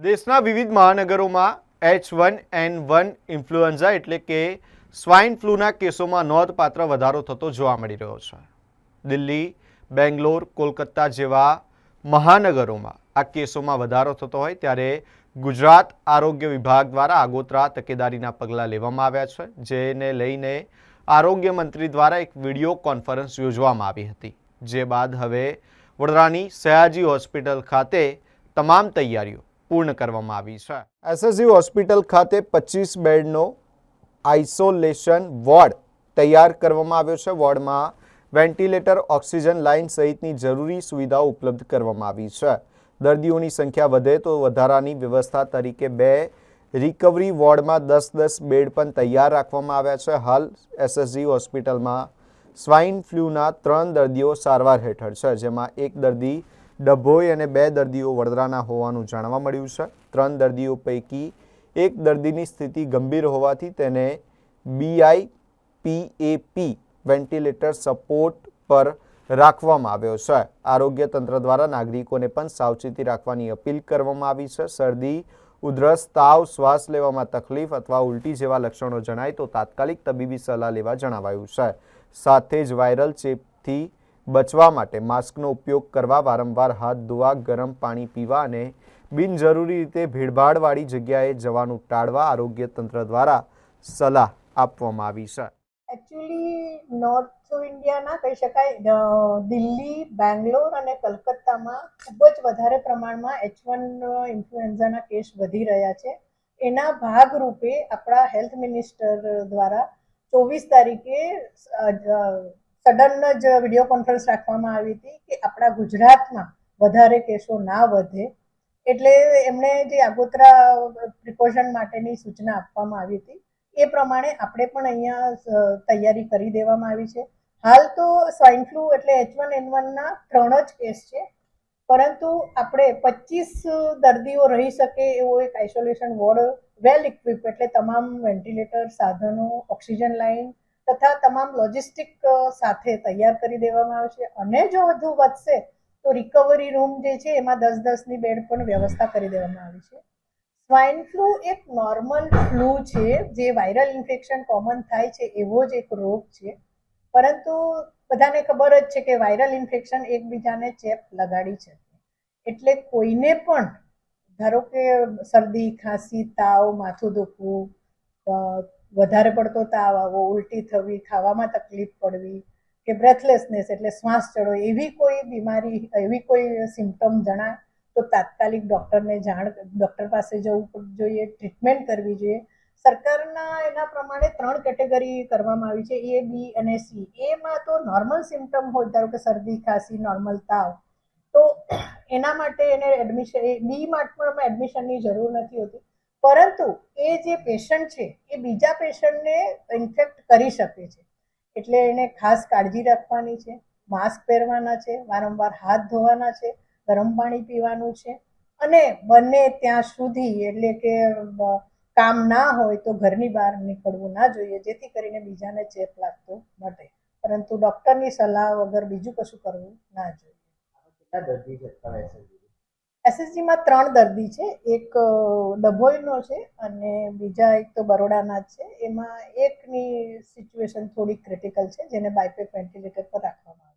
દેશના વિવિધ મહાનગરોમાં H1N1 ઇન્ફ્લુએન્ઝા એટલે કે સ્વાઇન ફ્લૂના કેસોમાં નોંધપાત્ર વધારો થતો જોવા મળી રહ્યો છે. દિલ્હી, બેંગ્લોર, કોલકાતા જેવા મહાનગરોમાં આ કેસોમાં વધારો થતો હોય ત્યારે ગુજરાત આરોગ્ય વિભાગ દ્વારા આગોતરા તકેદારીના પગલાં લેવામાં આવ્યા છે, જેને લઈને આરોગ્ય મંત્રી દ્વારા એક વિડીયો કોન્ફરન્સ યોજવામાં આવી હતી. જે બાદ હવે વડોદરાની સયાજી હોસ્પિટલ ખાતે તમામ તૈયારીઓ પૂર્ણ કરવામાં આવી છે. એસએસજી હોસ્પિટલ ખાતે 25 બેડનો આઇસોલેશન વોર્ડ તૈયાર કરવામાં આવ્યો છે. વોર્ડમાં વેન્ટિલેટર, ઓક્સિજન લાઇન સહિતની જરૂરી સુવિધાઓ ઉપલબ્ધ કરવામાં આવી છે. દર્દીઓની સંખ્યા વધે તો વધારાની વ્યવસ્થા તરીકે 2 રિકવરી વોર્ડમાં 10-10 બેડ પણ તૈયાર રાખવામાં આવ્યા છે. હાલ એસએસજી હોસ્પિટલમાં સ્વાઇન ફ્લૂના 3 દર્દીઓ સારવાર હેઠળ છે, જેમાં 1 દર્દી ડભોઈ અને 2 દર્દીઓ વડોદરાના હોવાનું જાણવા મળ્યું છે. 3 દર્દીઓ પૈકી 1 દર્દીની સ્થિતિ ગંભીર હોવાથી તેને BIPAP વેન્ટિલેટર સપોર્ટ પર રાખવામાં આવ્યો છે. આરોગ્ય તંત્ર દ્વારા નાગરિકોને પણ સાવચેતી રાખવાની અપીલ કરવામાં આવી છે. શરદી, ઉધરસ, તાવ, શ્વાસ લેવામાં તકલીફ અથવા ઉલટી જેવા લક્ષણો જણાય તો તાત્કાલિક તબીબી સલાહ લેવા જણાવાયું છે. સાથે જ વાયરલ ચેપથી બચવા માટે માસ્કનો ઉપયોગ કરવા, વારંવાર હાથ ધોવા, ગરમ પાણી પીવા અને બિનજરૂરી રીતે ભીડભાડવાળી જગ્યાએ જવાનું ટાળવા આરોગ્ય તંત્ર દ્વારા સલાહ આપવામાં આવી છે. એકચ્યુઅલી નોર્થ ઇન્ડિયાના કહી શકાય દિલ્હી, બેંગ્લોર અને કલકત્તામાં ખૂબ જ વધારે પ્રમાણમાં H1 ઇન્ફ્લુએન્ઝાના કેસ વધી રહ્યા છે. એના ભાગરૂપે આપણા હેલ્થ મિનિસ્ટર દ્વારા 24 તારીખે સડન જ વિડીયો કોન્ફરન્સ રાખવામાં આવી હતી કે આપણા ગુજરાતમાં વધારે કેસો ના વધે, એટલે એમણે જે આગોતરા પ્રિકોશન માટેની સૂચના આપવામાં આવી હતી એ પ્રમાણે આપણે પણ અહીંયા તૈયારી કરી દેવામાં આવી છે. હાલ તો સ્વાઇન ફ્લૂ એટલે H1N1ના 3 જ કેસ છે, પરંતુ આપણે 25 દર્દીઓ રહી શકે એવો એક આઇસોલેશન વોર્ડ વેલ ઇક્વિપ એટલે તમામ વેન્ટિલેટર, સાધનો, ઓક્સિજન લાઇન તથા તમામ લોજિસ્ટિક સાથે તૈયાર કરી દેવામાં આવે છે. અને જો વધુ વધશે તો રિકવરી રૂમ જે છે એમાં 10-10ની બેડ પણ વ્યવસ્થા કરી દેવામાં આવી છે. સ્વાઇન ફ્લૂ એક નોર્મલ ફ્લૂ છે, જે વાયરલ ઇન્ફેક્શન કોમન થાય છે એવો જ એક રોગ છે, પરંતુ બધાને ખબર જ છે કે વાયરલ ઇન્ફેક્શન એકબીજાને ચેપ લગાડી છે. એટલે કોઈને પણ ધારો કે શરદી, ખાંસી, તાવ, માથું દુખવું, વધારે પડતો તાવ આવવો, ઉલટી થવી, ખાવામાં તકલીફ પડવી કે બ્રેથલેસનેસ એટલે શ્વાસ ચડવો, એવી કોઈ બીમારી, એવી કોઈ સિમ્પટમ જણાય તો તાત્કાલિક ડૉક્ટર પાસે જવું જોઈએ, ટ્રીટમેન્ટ કરવી જોઈએ. સરકારના એના પ્રમાણે 3 કેટેગરી કરવામાં આવી છે, A, B અને C. એમાં તો નોર્મલ સિમ્પટમ હોય, ધારો કે શરદી, ખાંસી, નોર્મલ તાવ, તો એના માટે એને એડમિશન, B માં એડમિશનની જરૂર નથી હોતી, પરંતુ એ જે પેશન્ટ છે એ બીજા પેશન્ટને ઇન્ફેક્ટ કરી શકે છે. એટલે એને ખાસ કાળજી રાખવાની છે, માસ્ક પહેરવાના છે, વારંવાર હાથ ધોવાના છે, ગરમ પાણી પીવાનું છે, અને બને ત્યાં સુધી એટલે કે કામ ના હોય તો ઘરની બહાર નીકળવું ના જોઈએ, જેથી કરીને બીજાને ચેપ લાગતો મટે, પરંતુ ડૉક્ટરની સલાહ વગર બીજું કશું કરવું ના જોઈએ. એસએસજીમાં 3 દર્દી છે, એક ડભોઈનો છે અને બીજા એક તો બરોડાના જ છે. એમાં એકની સિચ્યુએશન થોડી ક્રિટિકલ છે, જેને બાયપેપ વેન્ટિલેટર પર રાખવામાં આવે છે.